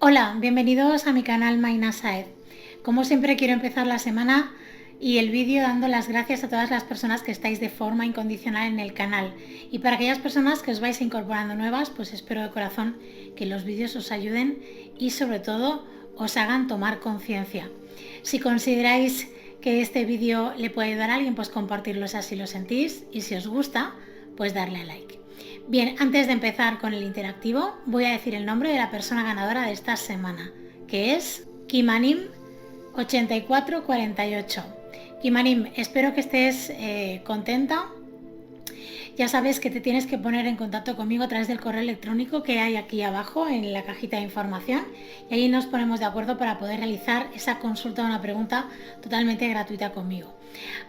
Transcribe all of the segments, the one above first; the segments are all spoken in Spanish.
Hola, bienvenidos a mi canal Mainasaed. Como siempre quiero empezar la semana y el vídeo dando las gracias a todas las personas que estáis de forma incondicional en el canal. Y para aquellas personas que os vais incorporando nuevas, pues espero de corazón que los vídeos os ayuden y sobre todo os hagan tomar conciencia. Si consideráis que este vídeo le puede ayudar a alguien, pues compartirlo si así lo sentís, y si os gusta, pues darle a like. Bien, antes de empezar con el interactivo, voy a decir el nombre de la persona ganadora de esta semana, que es Kimanim8448. Kimanim, espero que estés contenta. Ya sabes que te tienes que poner en contacto conmigo a través del correo electrónico que hay aquí abajo en la cajita de información, y ahí nos ponemos de acuerdo para poder realizar esa consulta o una pregunta totalmente gratuita conmigo.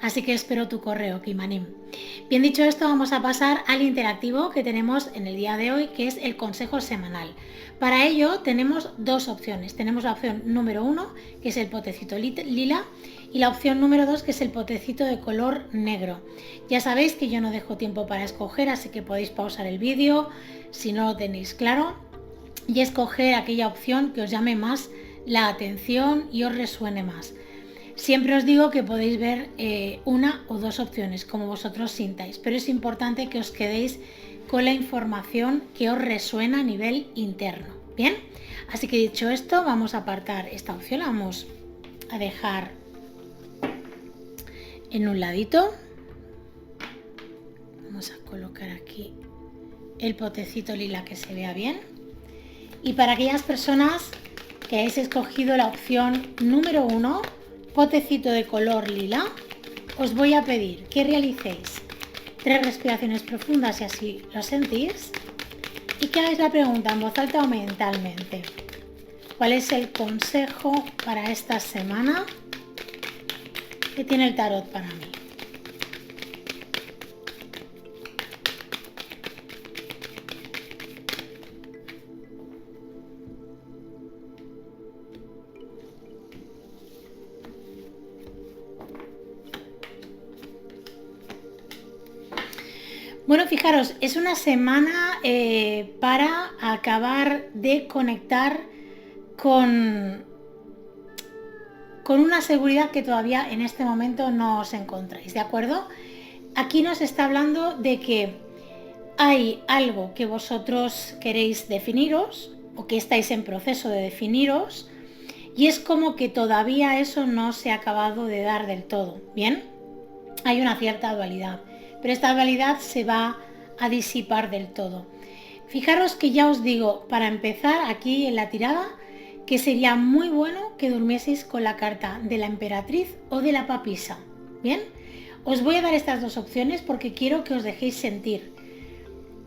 Así que espero tu correo, Kimanim. Bien, dicho esto, vamos a pasar al interactivo que tenemos en el día de hoy, que es el consejo semanal. Para ello tenemos dos opciones. Tenemos la opción número 1, que es el potecito lila, y la opción número 2, que es el potecito de color negro. Ya sabéis que yo no dejo tiempo para escoger, así que podéis pausar el vídeo si no lo tenéis claro y escoger aquella opción que os llame más la atención y os resuene más. Siempre os digo que podéis ver una o dos opciones, como vosotros sintáis, pero es importante que os quedéis con la información que os resuena a nivel interno. Bien, así que dicho esto, vamos a apartar esta opción, la vamos a dejar en un ladito. Vamos a colocar aquí el potecito lila que se vea bien. Y para aquellas personas que hayáis escogido la opción número 1, potecito de color lila, os voy a pedir que realicéis 3 respiraciones profundas si así lo sentís y que hagáis la pregunta en voz alta o mentalmente. ¿Cuál es el consejo para esta semana que tiene el tarot para mí? Bueno, fijaros, es una semana para acabar de conectar con una seguridad que todavía en este momento no os encontráis, ¿de acuerdo? Aquí nos está hablando de que hay algo que vosotros queréis definiros o que estáis en proceso de definiros, y es como que todavía eso no se ha acabado de dar del todo, ¿bien? Hay una cierta dualidad, pero esta dualidad se va a disipar del todo. Fijaros que ya os digo, para empezar aquí en la tirada, que sería muy bueno que durmieseis con la carta de la emperatriz o de la papisa. Bien, os voy a dar estas dos opciones porque quiero que os dejéis sentir.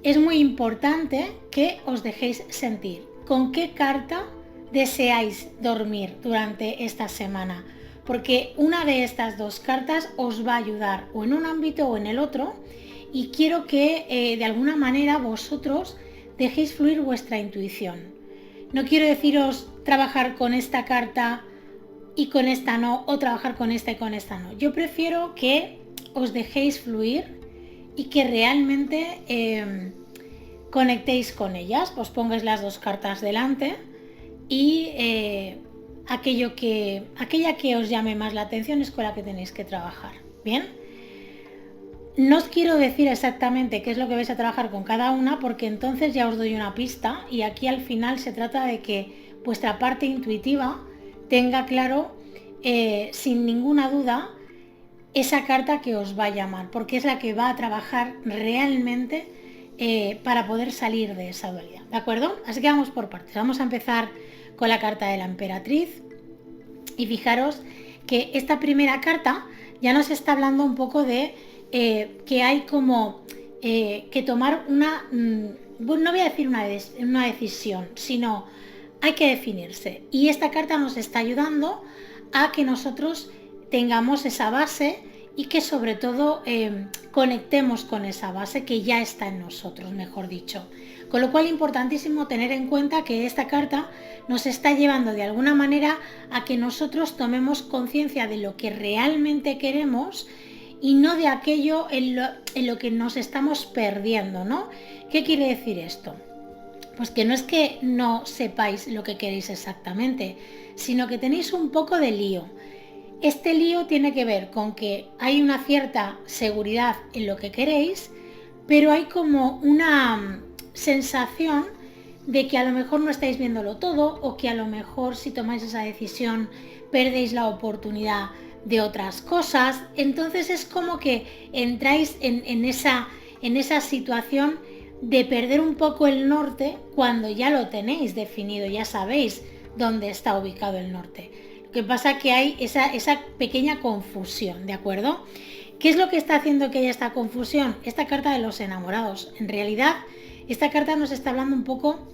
Es muy importante que os dejéis sentir con qué carta deseáis dormir durante esta semana, porque una de estas dos cartas os va a ayudar o en un ámbito o en el otro, y quiero que de alguna manera vosotros dejéis fluir vuestra intuición. No quiero deciros trabajar con esta carta y con esta no, o trabajar con esta y con esta no. Yo prefiero que os dejéis fluir y que realmente conectéis con ellas. Pues pongáis las dos cartas delante y aquella que os llame más la atención es con la que tenéis que trabajar. Bien, no os quiero decir exactamente qué es lo que vais a trabajar con cada una, porque entonces ya os doy una pista, y aquí al final se trata de que vuestra parte intuitiva tenga claro sin ninguna duda esa carta que os va a llamar, porque es la que va a trabajar realmente para poder salir de esa dualidad, ¿de acuerdo? Así que vamos por partes. Vamos a empezar con la carta de la emperatriz, y fijaros que esta primera carta ya nos está hablando un poco de que hay como que tomar una, no voy a decir una decisión, sino hay que definirse, y esta carta nos está ayudando a que nosotros tengamos esa base y que sobre todo conectemos con esa base que ya está en nosotros, mejor dicho. Con lo cual, importantísimo tener en cuenta que esta carta nos está llevando de alguna manera a que nosotros tomemos conciencia de lo que realmente queremos y no de aquello en lo que nos estamos perdiendo, ¿no? ¿Qué quiere decir esto? Pues que no es que no sepáis lo que queréis exactamente, sino que tenéis un poco de lío. Este lío tiene que ver con que hay una cierta seguridad en lo que queréis, pero hay como una sensación de que a lo mejor no estáis viéndolo todo, o que a lo mejor si tomáis esa decisión perdéis la oportunidad de otras cosas. Entonces es como que entráis en esa situación de perder un poco el norte cuando ya lo tenéis definido, ya sabéis dónde está ubicado el norte. Lo que pasa es que hay esa pequeña confusión, ¿de acuerdo? ¿Qué es lo que está haciendo que haya esta confusión? Esta carta de los enamorados. En realidad, esta carta nos está hablando un poco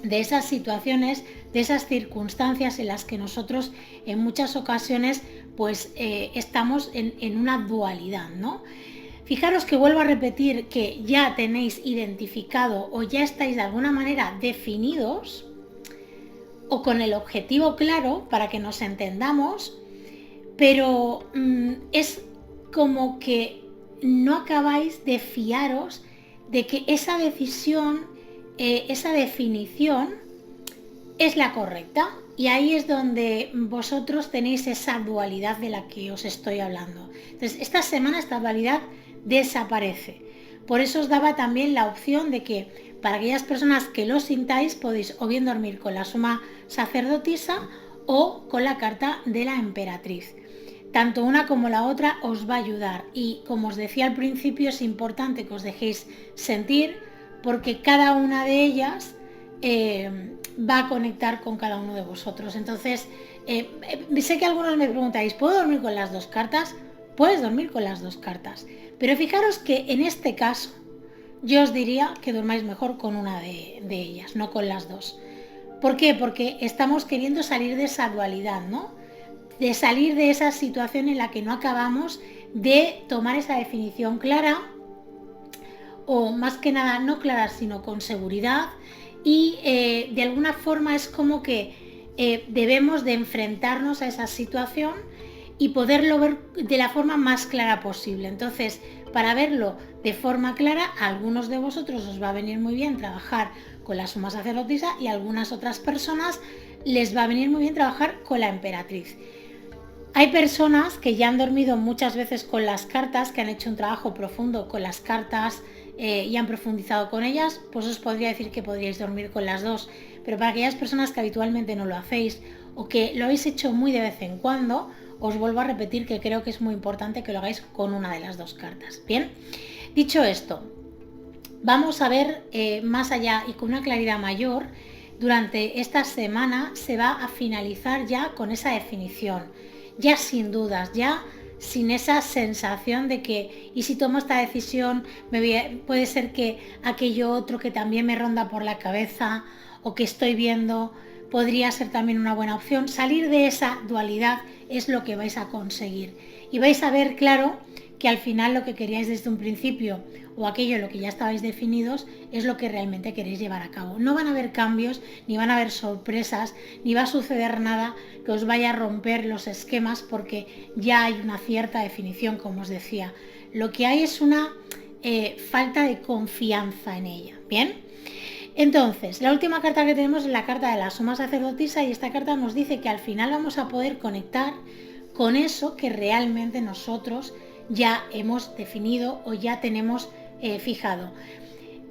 de esas situaciones, de esas circunstancias en las que nosotros en muchas ocasiones pues estamos en una dualidad, ¿no? Fijaros que vuelvo a repetir que ya tenéis identificado o ya estáis de alguna manera definidos o con el objetivo claro para que nos entendamos, pero es como que no acabáis de fiaros de que esa decisión, esa definición es la correcta, y ahí es donde vosotros tenéis esa dualidad de la que os estoy hablando. Entonces, esta semana esta dualidad desaparece. Por eso os daba también la opción de que para aquellas personas que lo sintáis podéis o bien dormir con la suma sacerdotisa o con la carta de la emperatriz. Tanto una como la otra os va a ayudar, y como os decía al principio, es importante que os dejéis sentir, porque cada una de ellas va a conectar con cada uno de vosotros. Entonces, sé que algunos me preguntáis, ¿puedo dormir con las dos cartas? Puedes dormir con las dos cartas, pero fijaros que en este caso yo os diría que durmáis mejor con una de ellas, no con las dos. ¿Por qué? Porque estamos queriendo salir de esa dualidad, ¿no? De salir de esa situación en la que no acabamos de tomar esa definición clara, o más que nada no clara, sino con seguridad, y de alguna forma es como que debemos de enfrentarnos a esa situación y poderlo ver de la forma más clara posible. Entonces, para verlo de forma clara, a algunos de vosotros os va a venir muy bien trabajar con la suma sacerdotisa, y a algunas otras personas les va a venir muy bien trabajar con la emperatriz. Hay personas que ya han dormido muchas veces con las cartas, que han hecho un trabajo profundo con las cartas y han profundizado con ellas, pues os podría decir que podríais dormir con las dos. Pero para aquellas personas que habitualmente no lo hacéis, o que lo habéis hecho muy de vez en cuando, os vuelvo a repetir que creo que es muy importante que lo hagáis con una de las dos cartas. Bien, dicho esto, vamos a ver más allá y con una claridad mayor. Durante esta semana se va a finalizar ya con esa definición, ya sin dudas, ya sin esa sensación de que, y si tomo esta decisión, puede ser que aquello otro que también me ronda por la cabeza o que estoy viendo podría ser también una buena opción. Salir de esa dualidad es lo que vais a conseguir, y vais a ver claro que al final lo que queríais desde un principio, o aquello en lo que ya estabais definidos, es lo que realmente queréis llevar a cabo. No van a haber cambios, ni van a haber sorpresas, ni va a suceder nada que os vaya a romper los esquemas, porque ya hay una cierta definición, como os decía. Lo que hay es una falta de confianza en ella. Bien, entonces la última carta que tenemos es la carta de la suma sacerdotisa, y esta carta nos dice que al final vamos a poder conectar con eso que realmente nosotros ya hemos definido o ya tenemos fijado.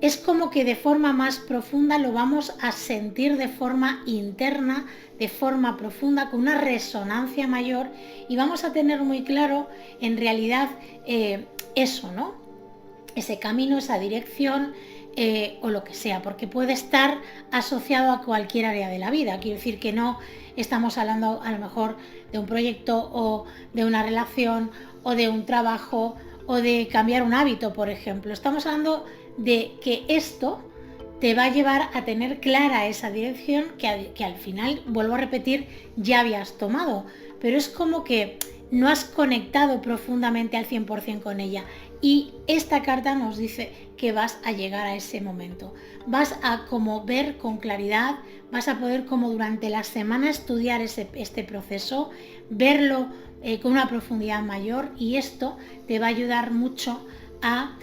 Es como que de forma más profunda lo vamos a sentir de forma interna, de forma profunda, con una resonancia mayor, y vamos a tener muy claro en realidad eso, ¿no? Ese camino, esa dirección o lo que sea, porque puede estar asociado a cualquier área de la vida. Quiero decir que no estamos hablando a lo mejor de un proyecto o de una relación o de un trabajo o de cambiar un hábito, por ejemplo. Estamos hablando de que esto te va a llevar a tener clara esa dirección que al final, vuelvo a repetir, ya habías tomado, pero es como que no has conectado profundamente al 100% con ella, y esta carta nos dice que vas a llegar a ese momento. Vas a como ver con claridad, vas a poder como durante la semana estudiar este proceso, verlo con una profundidad mayor, y esto te va a ayudar mucho a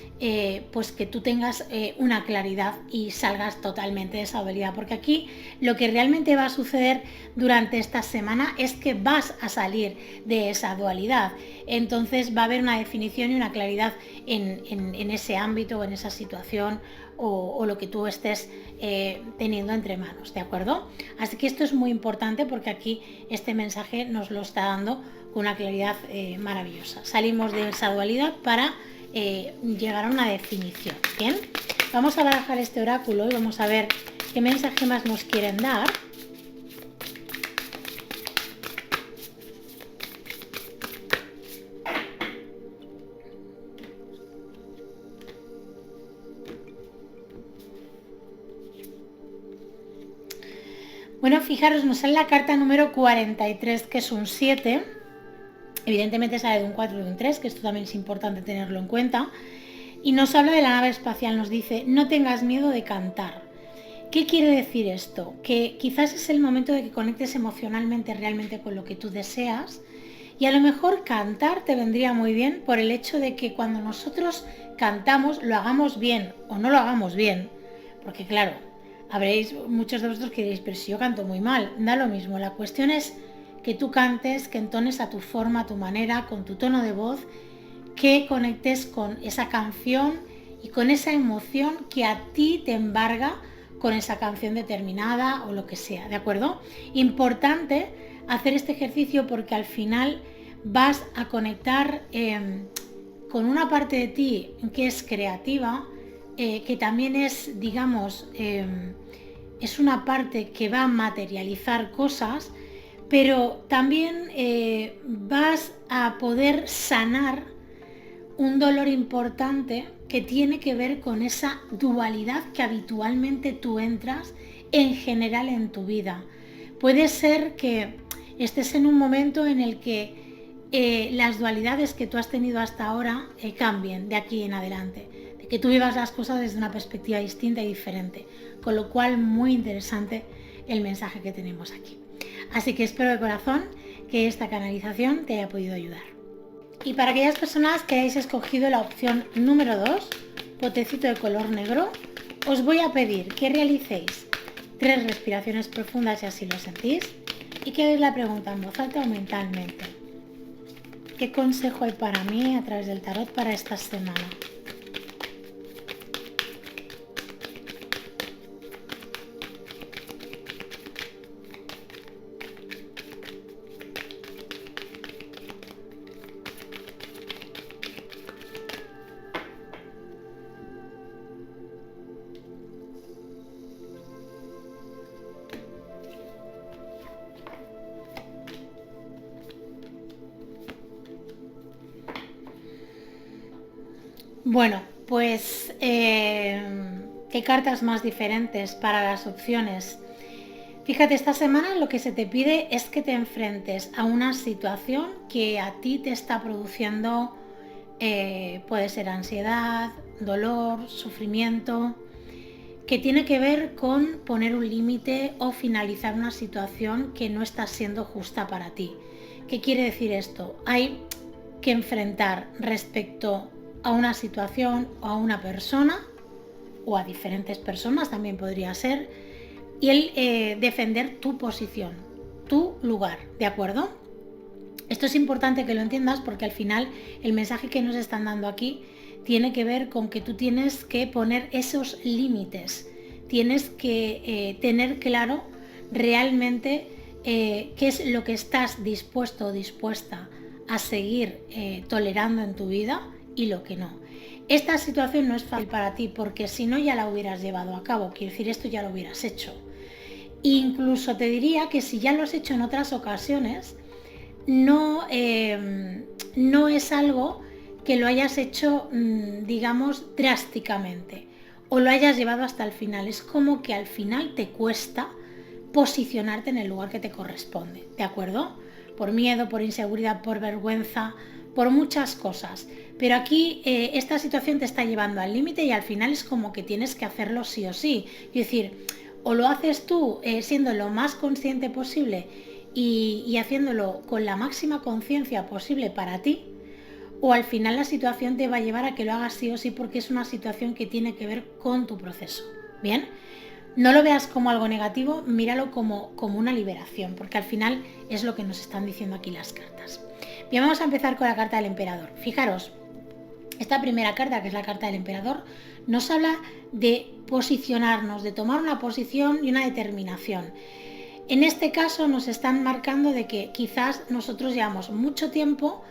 pues que tú tengas una claridad y salgas totalmente de esa dualidad, porque aquí lo que realmente va a suceder durante esta semana es que vas a salir de esa dualidad, entonces va a haber una definición y una claridad en ese ámbito o en esa situación o lo que tú estés teniendo entre manos, ¿de acuerdo? Así que esto es muy importante porque aquí este mensaje nos lo está dando con una claridad maravillosa. Salimos de esa dualidad para llegar a una definición. Bien, vamos a barajar este oráculo y vamos a ver qué mensaje más nos quieren dar. Bueno, fijaros, nos sale la carta número 43, que es un 7. Evidentemente sale de un 4 y de un 3, que esto también es importante tenerlo en cuenta. Y nos habla de la nave espacial, nos dice, no tengas miedo de cantar. ¿Qué quiere decir esto? Que quizás es el momento de que conectes emocionalmente realmente con lo que tú deseas. Y a lo mejor cantar te vendría muy bien por el hecho de que cuando nosotros cantamos lo hagamos bien o no lo hagamos bien. Porque claro, habréis muchos de vosotros que diréis, pero si yo canto muy mal, da lo mismo. La cuestión es que tú cantes, que entones a tu forma, a tu manera, con tu tono de voz, que conectes con esa canción y con esa emoción que a ti te embarga con esa canción determinada o lo que sea, ¿de acuerdo? Importante hacer este ejercicio porque al final vas a conectar con una parte de ti que es creativa, que también es, digamos, es una parte que va a materializar cosas, pero también vas a poder sanar un dolor importante que tiene que ver con esa dualidad que habitualmente tú entras en general en tu vida. Puede ser que estés en un momento en el que las dualidades que tú has tenido hasta ahora cambien de aquí en adelante, de que tú vivas las cosas desde una perspectiva distinta y diferente, con lo cual muy interesante el mensaje que tenemos aquí. Así que espero de corazón que esta canalización te haya podido ayudar. Y para aquellas personas que hayáis escogido la opción número 2, potecito de color negro, os voy a pedir que realicéis 3 respiraciones profundas si así lo sentís y que hagáis la pregunta en voz alta o mentalmente. ¿Qué consejo hay para mí a través del tarot para esta semana? Bueno, pues ¿qué cartas más diferentes para las opciones? Fíjate, esta semana lo que se te pide es que te enfrentes a una situación que a ti te está produciendo, puede ser ansiedad, dolor, sufrimiento, que tiene que ver con poner un límite o finalizar una situación que no está siendo justa para ti. ¿Qué quiere decir esto? Hay que enfrentar respecto a una situación o a una persona, o a diferentes personas también podría ser, y el defender tu posición, tu lugar, ¿de acuerdo? Esto es importante que lo entiendas porque al final el mensaje que nos están dando aquí tiene que ver con que tú tienes que poner esos límites, tienes que tener claro realmente qué es lo que estás dispuesto o dispuesta a seguir tolerando en tu vida y lo que no. Esta situación no es fácil para ti porque si no ya la hubieras llevado a cabo, quiero decir, esto ya lo hubieras hecho. Incluso te diría que si ya lo has hecho en otras ocasiones, no es algo que lo hayas hecho, digamos, drásticamente o lo hayas llevado hasta el final. Es como que al final te cuesta posicionarte en el lugar que te corresponde, ¿de acuerdo? Por miedo, por inseguridad, por vergüenza, por muchas cosas. Pero aquí esta situación te está llevando al límite y al final es como que tienes que hacerlo sí o sí. Es decir, o lo haces tú siendo lo más consciente posible y haciéndolo con la máxima conciencia posible para ti, o al final la situación te va a llevar a que lo hagas sí o sí porque es una situación que tiene que ver con tu proceso. ¿Bien? No lo veas como algo negativo, míralo como una liberación, porque al final es lo que nos están diciendo aquí las cartas. Bien, vamos a empezar con la carta del emperador. Fijaros, esta primera carta, que es la carta del emperador, nos habla de posicionarnos, de tomar una posición y una determinación. En este caso nos están marcando de que quizás nosotros llevamos mucho tiempo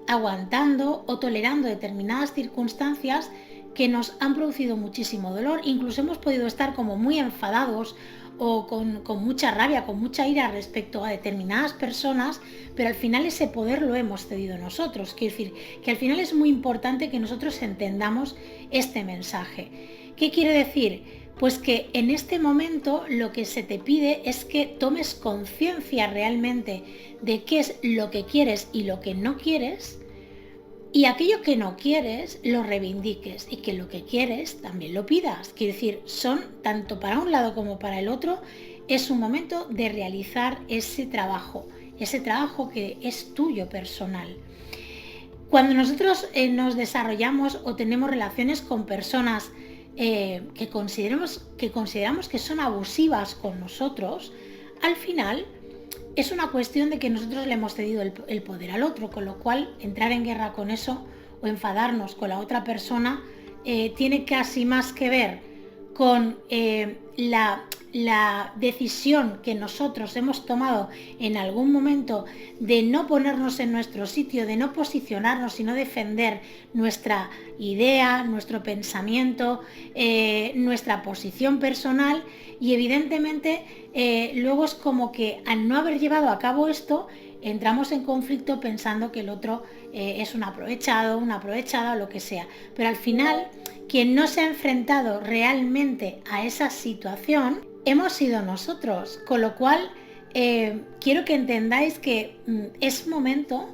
aguantando o tolerando determinadas circunstancias que nos han producido muchísimo dolor. Incluso hemos podido estar como muy enfadados o con mucha rabia, con mucha ira respecto a determinadas personas, pero al final ese poder lo hemos cedido nosotros. Quiero decir que al final es muy importante que nosotros entendamos este mensaje. ¿Qué quiere decir? Pues que en este momento lo que se te pide es que tomes conciencia realmente de qué es lo que quieres y lo que no quieres, y aquello que no quieres lo reivindiques, y que lo que quieres también lo pidas. Quiere decir, son tanto para un lado como para el otro, es un momento de realizar ese trabajo que es tuyo personal. Cuando nosotros nos desarrollamos o tenemos relaciones con personas que consideramos que son abusivas con nosotros, al final es una cuestión de que nosotros le hemos cedido el poder al otro, con lo cual entrar en guerra con eso o enfadarnos con la otra persona tiene casi más que ver con la decisión que nosotros hemos tomado en algún momento de no ponernos en nuestro sitio, de no posicionarnos, sino defender nuestra idea, nuestro pensamiento, nuestra posición personal, y evidentemente luego es como que al no haber llevado a cabo esto, entramos en conflicto pensando que el otro es un aprovechado, una aprovechada o lo que sea. Pero al final, quien no se ha enfrentado realmente a esa situación hemos sido nosotros, con lo cual quiero que entendáis que es momento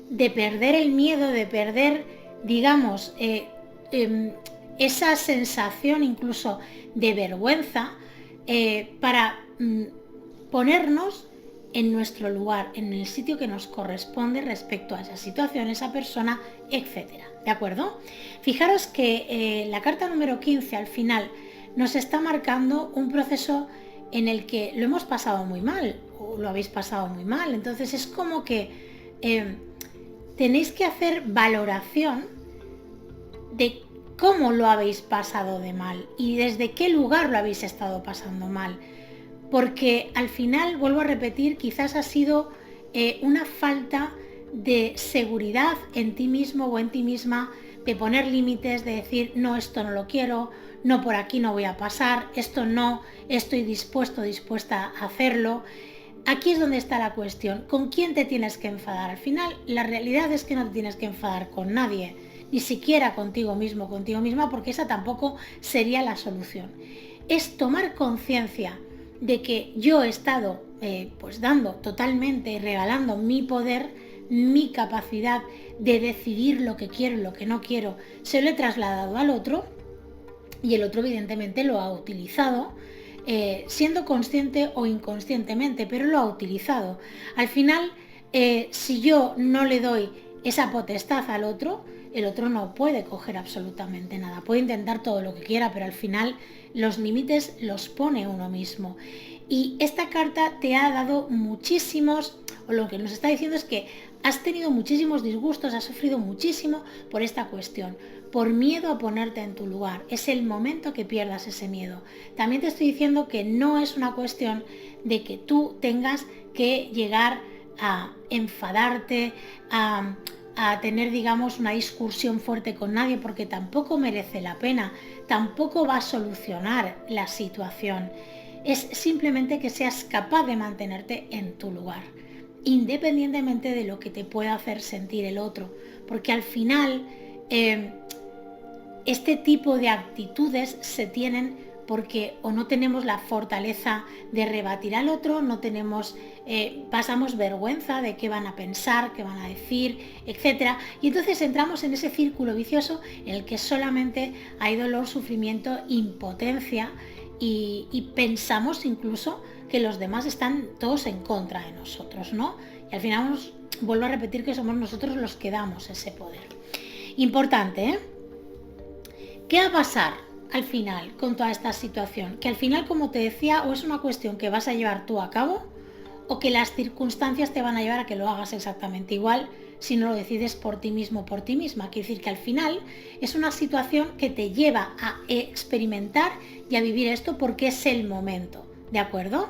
de perder el miedo, de perder, digamos, esa sensación incluso de vergüenza para ponernos en nuestro lugar, en el sitio que nos corresponde respecto a esa situación, esa persona, etcétera. ¿De acuerdo? Fijaros que la carta número 15 al final nos está marcando un proceso en el que lo hemos pasado muy mal, o lo habéis pasado muy mal. Entonces es como que tenéis que hacer valoración de cómo lo habéis pasado de mal y desde qué lugar lo habéis estado pasando mal. Porque al final, vuelvo a repetir, quizás ha sido una falta de seguridad en ti mismo o en ti misma, de poner límites, de decir, no, esto no lo quiero, no, por aquí no voy a pasar, esto no, estoy dispuesta a hacerlo. Aquí es donde está la cuestión. ¿Con quién te tienes que enfadar? Al final, la realidad es que no te tienes que enfadar con nadie, ni siquiera contigo mismo, contigo misma, porque esa tampoco sería la solución. Es tomar conciencia de que yo he estado pues dando totalmente, regalando mi poder, mi capacidad de decidir lo que quiero y lo que no quiero, se lo he trasladado al otro, y el otro evidentemente lo ha utilizado, siendo consciente o inconscientemente, pero lo ha utilizado. Al final, si yo no le doy esa potestad al otro, el otro no puede coger absolutamente nada. Puede intentar todo lo que quiera, pero al final los límites los pone uno mismo. Y esta carta te ha dado muchísimos, o lo que nos está diciendo es que has tenido muchísimos disgustos, has sufrido muchísimo por esta cuestión, por miedo a ponerte en tu lugar. Es el momento que pierdas ese miedo. También te estoy diciendo que no es una cuestión de que tú tengas que llegar a enfadarte, a tener, digamos, una discusión fuerte con nadie, porque tampoco merece la pena, tampoco va a solucionar la situación. Es simplemente que seas capaz de mantenerte en tu lugar, independientemente de lo que te pueda hacer sentir el otro, porque al final este tipo de actitudes se tienen porque o no tenemos la fortaleza de rebatir al otro, no tenemos, pasamos vergüenza de qué van a pensar, qué van a decir, etc. Y entonces entramos en ese círculo vicioso en el que solamente hay dolor, sufrimiento, impotencia, y pensamos incluso que los demás están todos en contra de nosotros, ¿no? Y al final vuelvo a repetir que somos nosotros los que damos ese poder. Importante, ¿eh? ¿Qué va a pasar al final con toda esta situación? Que al final, como te decía, o es una cuestión que vas a llevar tú a cabo o que las circunstancias te van a llevar a que lo hagas exactamente igual si no lo decides por ti mismo o por ti misma. Quiere decir que al final es una situación que te lleva a experimentar y a vivir esto porque es el momento, ¿de acuerdo?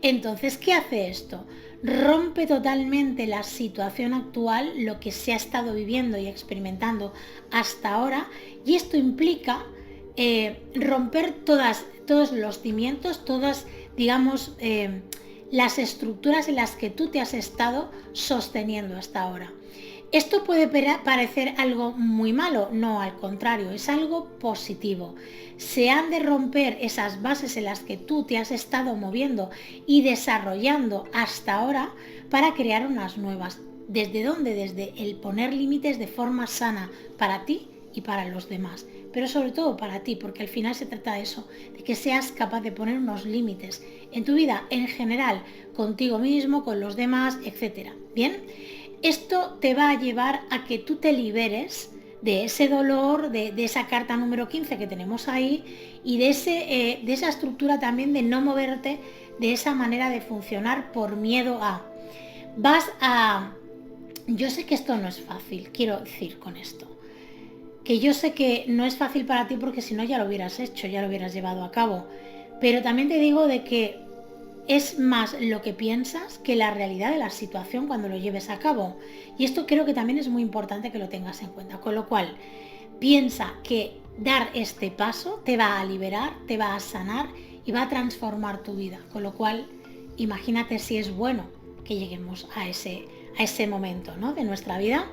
Entonces, ¿qué hace esto? Rompe totalmente la situación actual, lo que se ha estado viviendo y experimentando hasta ahora, y esto implica romper todos los cimientos, todas, digamos, las estructuras en las que tú te has estado sosteniendo hasta ahora. ¿Esto puede parecer algo muy malo? No, al contrario, es algo positivo. Se han de romper esas bases en las que tú te has estado moviendo y desarrollando hasta ahora para crear unas nuevas. ¿Desde dónde? Desde el poner límites de forma sana para ti y para los demás. Pero sobre todo para ti, porque al final se trata de eso, de que seas capaz de poner unos límites en tu vida en general, contigo mismo, con los demás, etc. ¿Bien? Esto te va a llevar a que tú te liberes de ese dolor, de esa carta número 15 que tenemos ahí y de esa estructura también de no moverte de esa manera de funcionar por miedo a. Yo sé que esto no es fácil, quiero decir con esto, que yo sé que no es fácil para ti porque si no ya lo hubieras hecho, ya lo hubieras llevado a cabo, pero también te digo de que es más lo que piensas que la realidad de la situación cuando lo lleves a cabo. Y esto creo que también es muy importante que lo tengas en cuenta. Con lo cual, piensa que dar este paso te va a liberar, te va a sanar y va a transformar tu vida. Con lo cual, imagínate si es bueno que lleguemos a ese momento, ¿no?, de nuestra vida.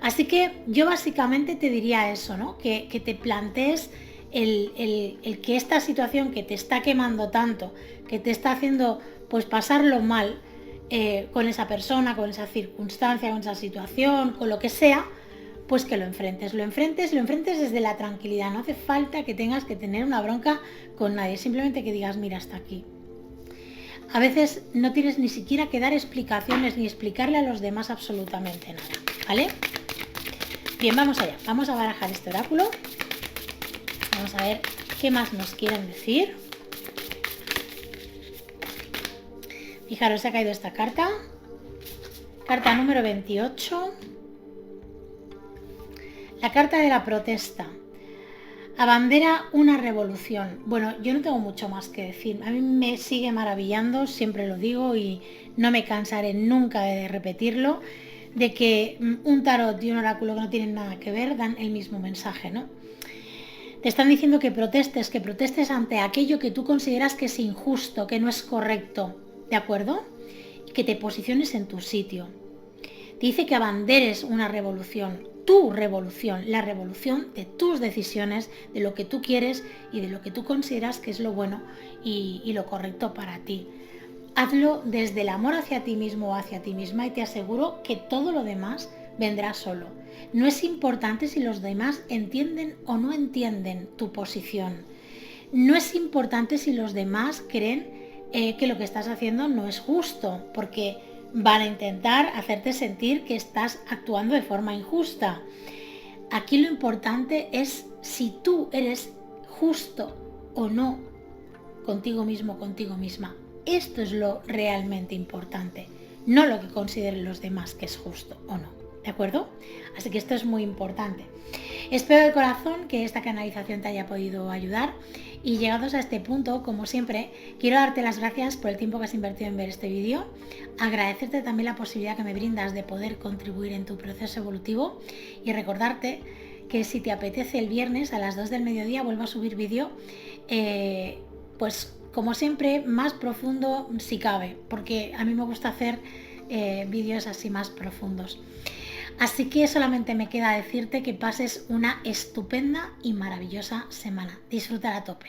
Así que yo básicamente te diría eso, ¿no?, que te plantees el que esta situación que te está quemando tanto, que te está haciendo pues pasarlo mal con esa persona, con esa circunstancia, con esa situación, con lo que sea, pues que lo enfrentes desde la tranquilidad. No hace falta que tengas que tener una bronca con nadie, simplemente que digas, mira, hasta aquí. A veces no tienes ni siquiera que dar explicaciones ni explicarle a los demás absolutamente nada, ¿vale? Bien, vamos allá, vamos a barajar este oráculo. Vamos a ver qué más nos quieren decir. Fijaros, se ha caído esta carta. Carta número 28. La carta de la protesta. Abandera una revolución. Bueno, yo no tengo mucho más que decir. A mí me sigue maravillando, siempre lo digo y no me cansaré nunca de repetirlo, de que un tarot y un oráculo que no tienen nada que ver dan el mismo mensaje, ¿no? Te están diciendo que protestes ante aquello que tú consideras que es injusto, que no es correcto, ¿de acuerdo? Y que te posiciones en tu sitio. Te dice que abanderes una revolución, tu revolución, la revolución de tus decisiones, de lo que tú quieres y de lo que tú consideras que es lo bueno y lo correcto para ti. Hazlo desde el amor hacia ti mismo o hacia ti misma y te aseguro que todo lo demás vendrá solo. No es importante si los demás entienden o no entienden tu posición. No es importante si los demás creen que lo que estás haciendo no es justo, porque van a intentar hacerte sentir que estás actuando de forma injusta. Aquí lo importante es si tú eres justo o no contigo mismo, contigo misma. Esto es lo realmente importante, no lo que consideren los demás que es justo o no. ¿De acuerdo? Así que esto es muy importante. Espero de corazón que esta canalización te haya podido ayudar y llegados a este punto, como siempre, quiero darte las gracias por el tiempo que has invertido en ver este vídeo, agradecerte también la posibilidad que me brindas de poder contribuir en tu proceso evolutivo y recordarte que si te apetece el viernes a las 2 del mediodía vuelvo a subir vídeo, pues como siempre más profundo si cabe, porque a mí me gusta hacer vídeos así más profundos. Así que solamente me queda decirte que pases una estupenda y maravillosa semana. Disfruta a tope.